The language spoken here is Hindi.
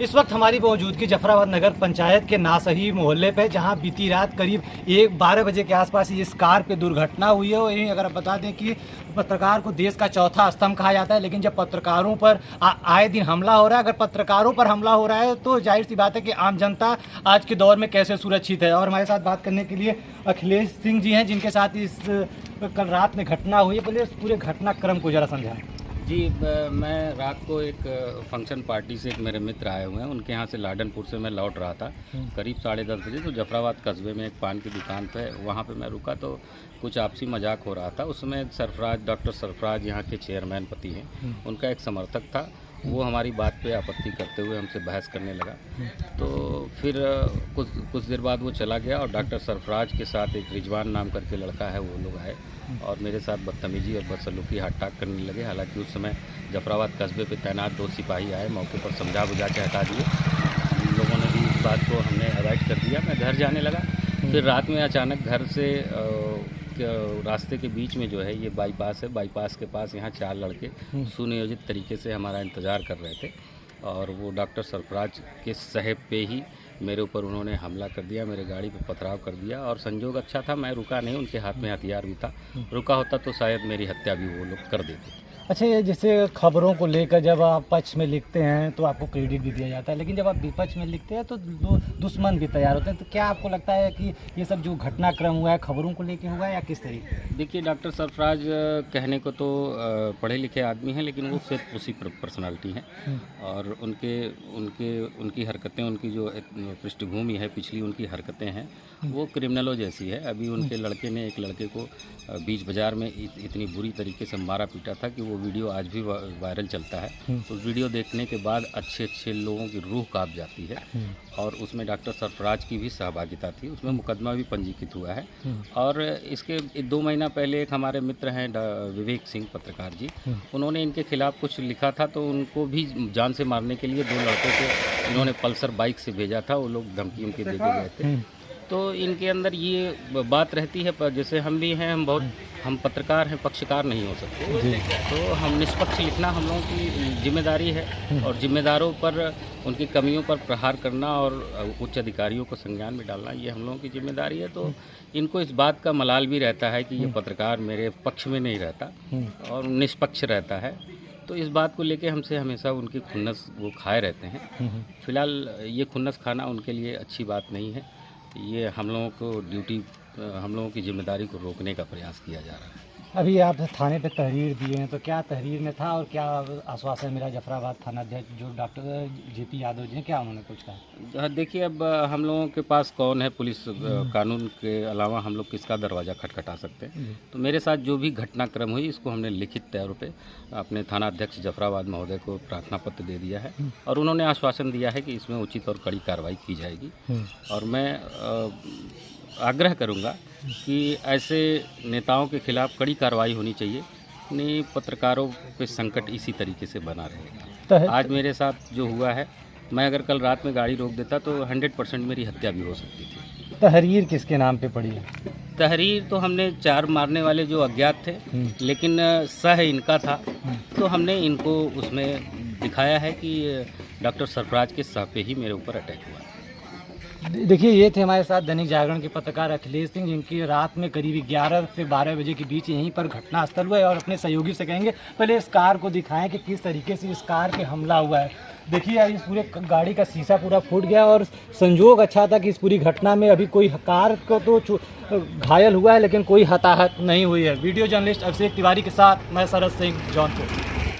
इस वक्त हमारी मौजूदगी जफराबाद नगर पंचायत के नासही मोहल्ले पे, जहां बीती रात करीब 12 बजे के आसपास इस कार पे दुर्घटना हुई है। और यही अगर आप बता दें कि पत्रकार को देश का चौथा स्तंभ कहा जाता है, लेकिन जब पत्रकारों पर आए दिन हमला हो रहा है, अगर पत्रकारों पर हमला हो रहा है तो जाहिर सी बात है कि आम जनता आज के दौर में कैसे सुरक्षित है। और हमारे साथ बात करने के लिए अखिलेश सिंह जी हैं, जिनके साथ इस कल रात में घटना हुई है। बोलिए पूरे घटनाक्रम को जरा समझाएं। जी, मैं रात को एक फंक्शन पार्टी से एक मेरे मित्र आए हुए हैं, उनके यहाँ से लाडनपुर से मैं लौट रहा था करीब 10:30 बजे। तो जफराबाद कस्बे में एक पान की दुकान पे वहाँ पे मैं रुका तो कुछ आपसी मजाक हो रहा था। उसमें सरफराज, डॉक्टर सरफराज यहाँ के चेयरमैन पति हैं, उनका एक समर्थक था। वो हमारी बात पे आपत्ति करते हुए हमसे बहस करने लगा। तो फिर कुछ देर बाद वो चला गया और डॉक्टर सरफराज के साथ एक रिजवान नाम करके लड़का है, वो लोग आए और मेरे साथ बदतमीजी और बदसलूकी हाथ-टाक करने लगे। हालांकि उस समय जफराबाद कस्बे पे तैनात 2 सिपाही आए, मौके पर समझा बुझा के हटा दिए। हम लोगों ने भी इस बात को हमने अवॉइड कर दिया। मैं घर जाने लगा। फिर रात में अचानक घर से रास्ते के बीच में जो है ये बाईपास है, बाईपास के पास यहाँ 4 लड़के सुनियोजित तरीके से हमारा इंतज़ार कर रहे थे और वो डॉक्टर सरफराज के साहब पे ही मेरे ऊपर उन्होंने हमला कर दिया, मेरे गाड़ी पे पथराव कर दिया। और संजोग अच्छा था, मैं रुका नहीं, उनके हाथ में हथियार भी था। रुका होता तो शायद मेरी हत्या भी वो लोग कर देते। अच्छा, ये जैसे खबरों को लेकर जब आप पक्ष में लिखते हैं तो आपको क्रेडिट भी दिया जाता है, लेकिन जब आप विपक्ष में लिखते हैं तो दुश्मन भी तैयार होते हैं। तो क्या आपको लगता है कि ये सब जो घटनाक्रम हुआ है खबरों को लेकर हुआ है या किस तरीके? देखिए, डॉक्टर सरफराज कहने को तो पढ़े लिखे आदमी हैं, लेकिन वो सिर्फ उसी पर्सनालिटी हैं और उनकी हरकतें, उनकी जो पृष्ठभूमि है पिछली, उनकी हरकतें हैं वो क्रिमिनलों जैसी है। अभी उनके लड़के ने एक लड़के को बीच बाज़ार में इतनी बुरी तरीके से मारा पीटा था कि वो वीडियो आज भी वायरल चलता है। तो वीडियो देखने के बाद अच्छे लोगों की रूह कांप जाती है और उसमें डॉक्टर सरफराज की भी सहभागिता थी। उसमें मुकदमा भी पंजीकृत हुआ है। और इसके 2 महीना पहले एक हमारे मित्र हैं विवेक सिंह पत्रकार जी, उन्होंने इनके खिलाफ कुछ लिखा था। तो उनको भी जान से मारने के लिए 2 लड़कों को इन्होंने पल्सर बाइक से भेजा था। वो लोग धमकी उनके दे के गए थे। तो इनके अंदर ये बात रहती है, पर जैसे हम भी हैं, हम पत्रकार हैं, पक्षकार नहीं हो सकते। तो हम निष्पक्ष लिखना हम लोगों की जिम्मेदारी है और जिम्मेदारों पर उनकी कमियों पर प्रहार करना और उच्च अधिकारियों को संज्ञान में डालना, ये हम लोगों की जिम्मेदारी है। तो इनको इस बात का मलाल भी रहता है कि ये पत्रकार मेरे पक्ष में नहीं रहता और निष्पक्ष रहता है। तो इस बात को लेके हमसे हमेशा उनकी खुन्नस वो खाए रहते हैं। फिलहाल ये खुन्नस खाना उनके लिए अच्छी बात नहीं है। ये हम लोगों को हम लोगों की जिम्मेदारी को रोकने का प्रयास किया जा रहा है। अभी आप थाने पे तहरीर दिए हैं, तो क्या तहरीर में था और क्या आश्वासन मिला जफराबाद थाना अध्यक्ष जो डॉक्टर जेपी यादव जी हैं, क्या उन्होंने कुछ कहा? देखिए, अब हम लोगों के पास कौन है, पुलिस कानून के अलावा हम लोग किसका दरवाज़ा खटखटा सकते हैं। तो मेरे साथ जो भी घटनाक्रम हुई इसको हमने लिखित तौर पे अपने थाना अध्यक्ष जफराबाद महोदय को प्रार्थना पत्र दे दिया है और उन्होंने आश्वासन दिया है कि इसमें उचित और कड़ी कार्रवाई की जाएगी। और मैं आग्रह करूंगा कि ऐसे नेताओं के खिलाफ कड़ी कार्रवाई होनी चाहिए। नहीं, पत्रकारों पे संकट इसी तरीके से बना रहेगा। आज मेरे साथ जो हुआ है, मैं अगर कल रात में गाड़ी रोक देता तो 100% मेरी हत्या भी हो सकती थी। तहरीर किसके नाम पे पड़ी है? तहरीर तो हमने 4 मारने वाले जो अज्ञात थे, लेकिन सह इनका था, तो हमने इनको उसमें दिखाया है कि डॉक्टर सरफराज के सह पे ही मेरे ऊपर अटैक हुआ। देखिए, ये थे हमारे साथ दैनिक जागरण के पत्रकार अखिलेश सिंह, जिनकी रात में करीब 11 से 12 बजे के बीच यहीं पर घटनास्थल हुआ है। और अपने सहयोगी से कहेंगे पहले इस कार को दिखाएं कि किस तरीके से इस कार पे हमला हुआ है। देखिए यार, इस पूरे गाड़ी का शीशा पूरा फूट गया और संजोग अच्छा था कि इस पूरी घटना में अभी कोई कार को तो घायल हुआ है, लेकिन कोई हताहत नहीं हुई है। वीडियो जर्नलिस्ट अभिषेक तिवारी के साथ मैं शरद सिंह जौनपुर।